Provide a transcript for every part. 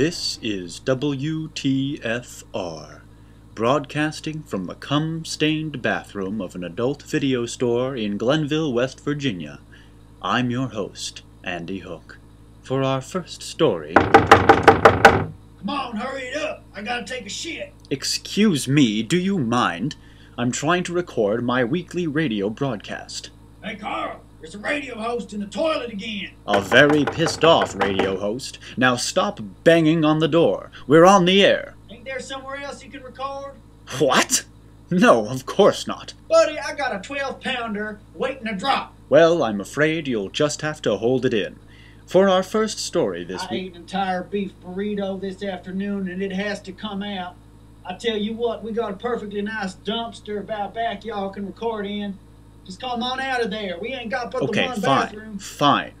This is WTFR, broadcasting from the cum-stained bathroom of an adult video store in Glenville, West Virginia. I'm your host, Andy Hook. For our first story... Come on, hurry it up! I gotta take a shit! Excuse me, do you mind? I'm trying to record my weekly radio broadcast. Hey, Carl! There's a radio host in the toilet again! A very pissed-off radio host. Now stop banging on the door. We're on the air. Ain't there somewhere else you can record? What? No, of course not. Buddy, I got a 12-pounder waiting to drop. Well, I'm afraid you'll just have to hold it in. For our first story this I week... ate an entire beef burrito this afternoon and it has to come out. I tell you what, we got a perfectly nice dumpster about back y'all can record in. Just come on out of there. We ain't got but the one bathroom. Okay, fine.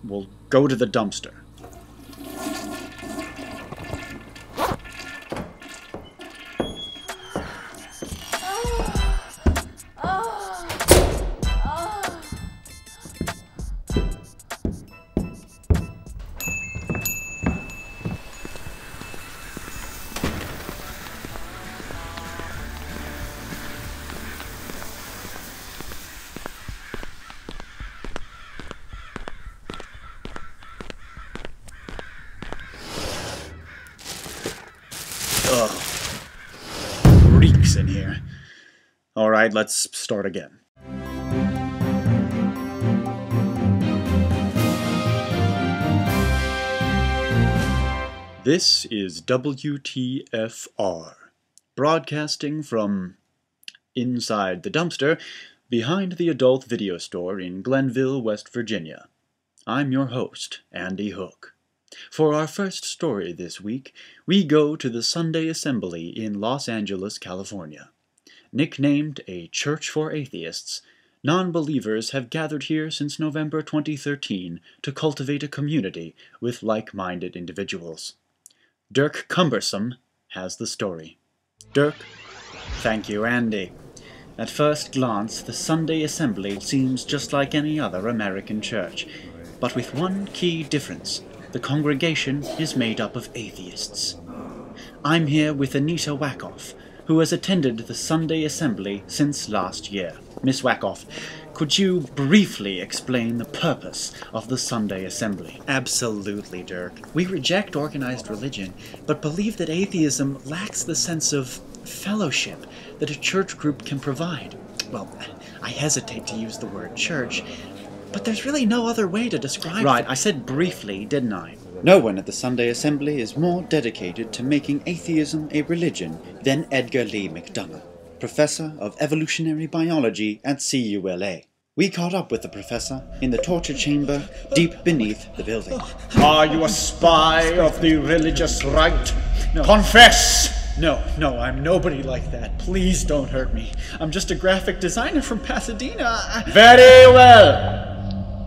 We'll go to the dumpster. Ugh. Reeks in here. Alright, let's start again. This is WTFR, broadcasting from inside the dumpster behind the adult video store in Glenville, West Virginia. I'm your host, Andy Hook. For our first story this week, we go to the Sunday Assembly in Los Angeles, California. Nicknamed a church for atheists, non-believers have gathered here since November 2013 to cultivate a community with like-minded individuals. Dirk Cumbersome has the story. Dirk? Thank you, Andy. At first glance, the Sunday Assembly seems just like any other American church, but with one key difference. The congregation is made up of atheists. I'm here with Anita Wackoff, who has attended the Sunday Assembly since last year. Miss Wackoff, could you briefly explain the purpose of the Sunday Assembly? Absolutely, Dirk. We reject organized religion, but believe that atheism lacks the sense of fellowship that a church group can provide. Well, I hesitate to use the word church, but there's really no other way to describe it. Right, I said briefly, didn't I? No one at the Sunday Assembly is more dedicated to making atheism a religion than Edgar Lee McDonough, professor of evolutionary biology at CULA. We caught up with the professor in the torture chamber deep beneath the building. Are you a spy of the religious right? No. Confess! No, I'm nobody like that. Please don't hurt me. I'm just a graphic designer from Pasadena. Very well.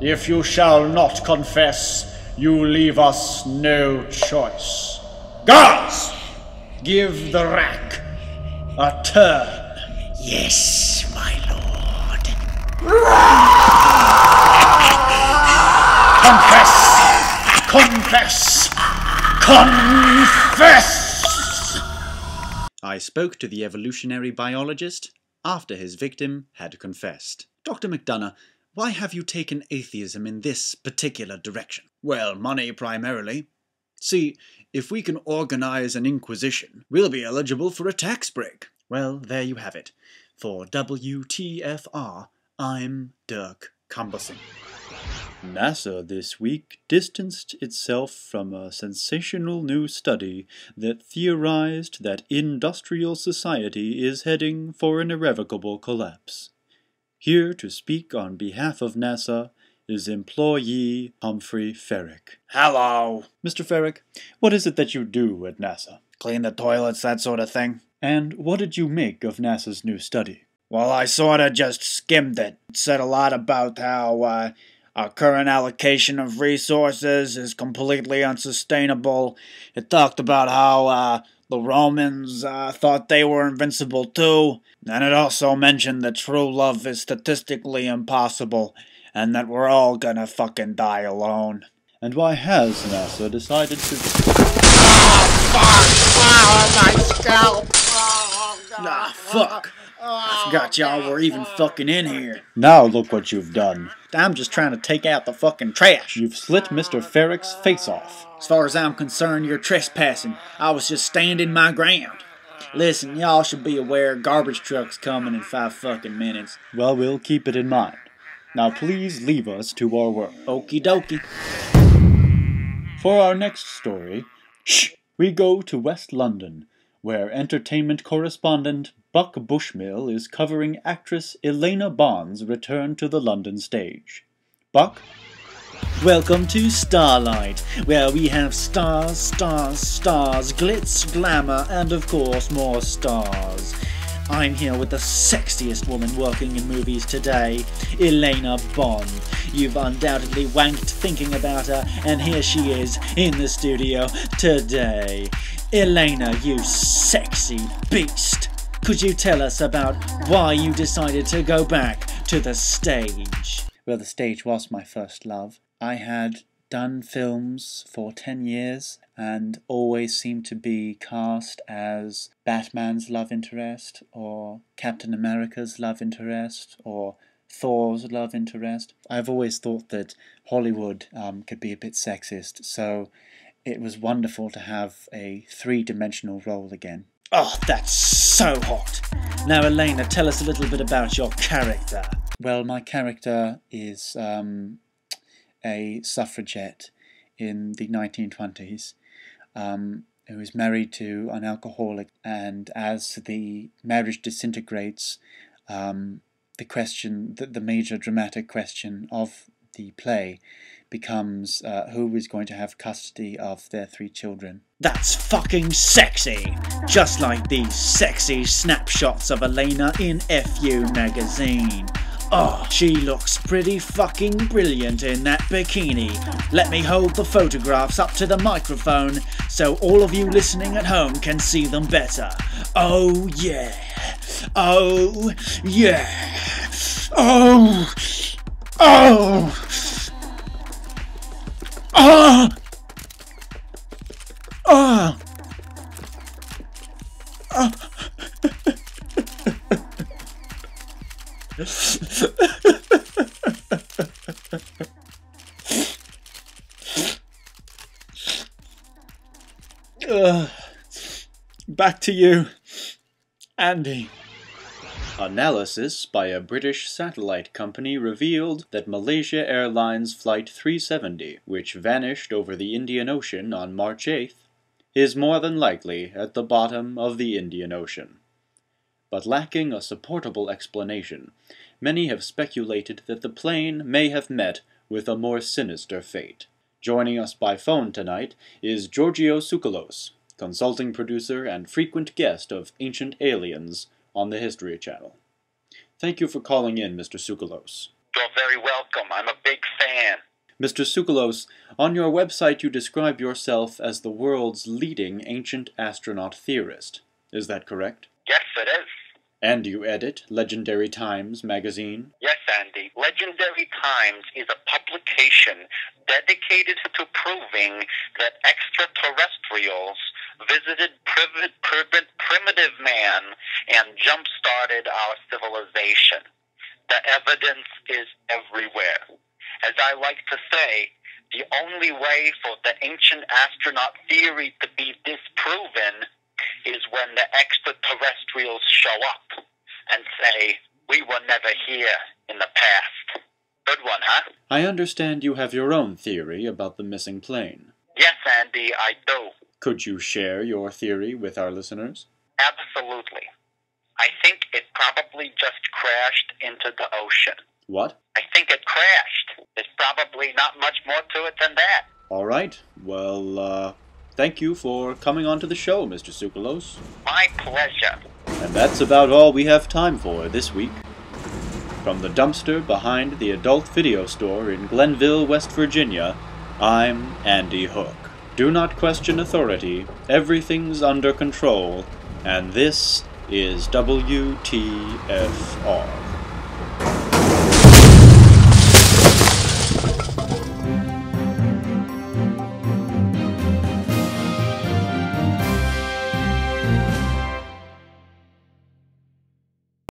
If you shall not confess, you leave us no choice. Guards! Give the rack a turn. Yes, my lord. Confess! Confess! I spoke to the evolutionary biologist after his victim had confessed. Dr. McDonough, why have you taken atheism in this particular direction? Well, money primarily. See, if we can organize an inquisition, we'll be eligible for a tax break. Well, there you have it. For WTFR, I'm Dirk Cumbersome. NASA this week distanced itself from a sensational new study that theorized that industrial society is heading for an irrevocable collapse. Here to speak on behalf of NASA is employee Humphrey Ferrick. Hello! Mr. Ferrick, what is it that you do at NASA? Clean the toilets, that sort of thing. And what did you make of NASA's new study? Well, I sorta just skimmed it. It said a lot about how, our current allocation of resources is completely unsustainable. It talked about how, the Romans thought they were invincible too, and it also mentioned that true love is statistically impossible, and that we're all gonna fucking die alone. And why has NASA decided to... Oh, my scalp! Oh, God. Ah, fuck. I forgot y'all were even fucking in here. Now look what you've done. I'm just trying to take out the fucking trash. You've slit Mr. Ferrick's face off. As far as I'm concerned, you're trespassing. I was just standing my ground. Listen, y'all should be aware garbage truck's coming in 5 fucking minutes. Well, we'll keep it in mind. Now please leave us to our work. Okie dokie. For our next story, we go to West London, where entertainment correspondent Buck Bushmill is covering actress Elena Bond's return to the London stage. Buck? Welcome to Starlight, where we have stars, stars, stars, glitz, glamour, and of course more stars. I'm here with the sexiest woman working in movies today, Elena Bond. You've undoubtedly wanked thinking about her, and here she is in the studio today. Elena, you sexy beast. Could you tell us about why you decided to go back to the stage? Well, the stage was my first love. I had done films for 10 years and always seemed to be cast as Batman's love interest or Captain America's love interest or Thor's love interest. I've always thought that Hollywood could be a bit sexist, so it was wonderful to have a 3-dimensional role again. Oh, that's so hot! Now, Elena, tell us a little bit about your character. Well, my character is a suffragette in the 1920s who is married to an alcoholic, and as the marriage disintegrates, the major dramatic question of the play becomes who is going to have custody of their 3 children. That's fucking sexy! Just like these sexy snapshots of Elena in FU magazine. Oh, she looks pretty fucking brilliant in that bikini. Let me hold the photographs up to the microphone so all of you listening at home can see them better. Oh yeah! Oh yeah! Oh! Oh! Oh! Oh! Oh! Back to you, Andy. Analysis by a British satellite company revealed that Malaysia Airlines Flight 370, which vanished over the Indian Ocean on March 8th, is more than likely at the bottom of the Indian Ocean. But lacking a supportable explanation, many have speculated that the plane may have met with a more sinister fate. Joining us by phone tonight is Giorgio Tsoukalos, consulting producer and frequent guest of Ancient Aliens on the History Channel. Thank you for calling in, Mr. Tsoukalos. You're very welcome. I'm a big fan. Mr. Tsoukalos, on your website you describe yourself as the world's leading ancient astronaut theorist. Is that correct? Yes, it is. And you edit Legendary Times magazine? Yes, Andy. Legendary Times is a publication dedicated to proving that extraterrestrials visited primitive man and jump-started our civilization. The evidence is everywhere. As I like to say, the only way for the ancient astronaut theory to be disproven is when the extraterrestrials show up and say, we were never here in the past. Good one, huh? I understand you have your own theory about the missing plane. Yes, Andy, I do. Could you share your theory with our listeners? Absolutely. I think it probably just crashed into the ocean. What? I think it crashed. There's probably not much more to it than that. All right. Well, thank you for coming on to the show, Mr. Tsoukalos. My pleasure. And that's about all we have time for this week. From the dumpster behind the adult video store in Glenville, West Virginia, I'm Andy Hook. Do not question authority, everything's under control, and this is WTFR.